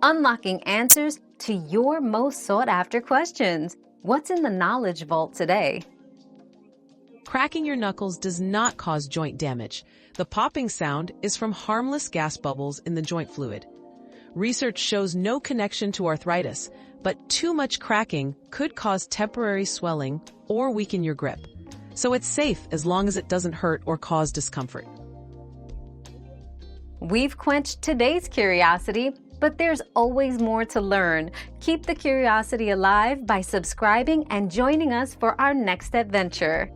unlocking answers to your most sought-after questions. What's in the Knowledge Vault today? Cracking your knuckles does not cause joint damage. The popping sound is from harmless gas bubbles in the joint fluid. Research shows no connection to arthritis, but too much cracking could cause temporary swelling or weaken your grip. So it's safe as long as it doesn't hurt or cause discomfort. We've quenched today's curiosity, but there's always more to learn. Keep the curiosity alive by subscribing and joining us for our next adventure.